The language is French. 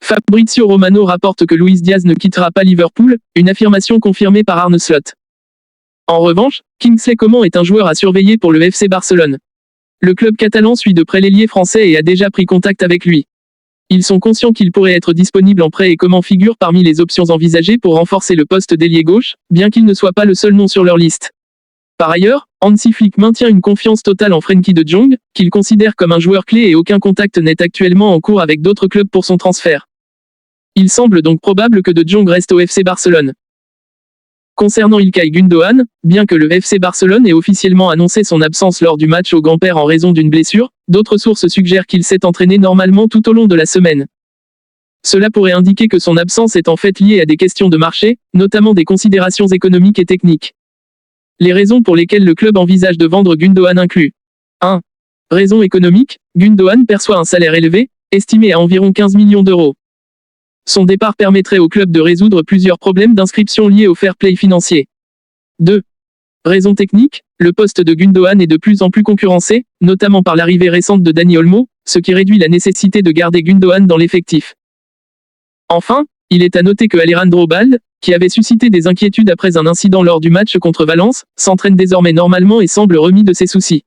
Fabrizio Romano rapporte que Luis Diaz ne quittera pas Liverpool, une affirmation confirmée par Arne Slot. En revanche, Kingsley Coman est un joueur à surveiller pour le FC Barcelone. Le club catalan suit de près l'ailier français et a déjà pris contact avec lui. Ils sont conscients qu'il pourrait être disponible en prêt et Coman figure parmi les options envisagées pour renforcer le poste d'ailier gauche, bien qu'il ne soit pas le seul nom sur leur liste. Par ailleurs, Hansi Flick maintient une confiance totale en Frenkie de Jong, qu'il considère comme un joueur clé et aucun contact n'est actuellement en cours avec d'autres clubs pour son transfert. Il semble donc probable que de Jong reste au FC Barcelone. Concernant Ilkay Gundogan, bien que le FC Barcelone ait officiellement annoncé son absence lors du match au Grand-Père en raison d'une blessure, d'autres sources suggèrent qu'il s'est entraîné normalement tout au long de la semaine. Cela pourrait indiquer que son absence est en fait liée à des questions de marché, notamment des considérations économiques et techniques. Les raisons pour lesquelles le club envisage de vendre Gundogan incluent 1. Raison économique, Gundogan perçoit un salaire élevé, estimé à environ 15 millions d'euros. Son départ permettrait au club de résoudre plusieurs problèmes d'inscription liés au fair play financier. 2. Raison technique, le poste de Gundogan est de plus en plus concurrencé, notamment par l'arrivée récente de Dani Olmo, ce qui réduit la nécessité de garder Gundogan dans l'effectif. Enfin, il est à noter que Alejandro Balde, qui avait suscité des inquiétudes après un incident lors du match contre Valence, s'entraîne désormais normalement et semble remis de ses soucis.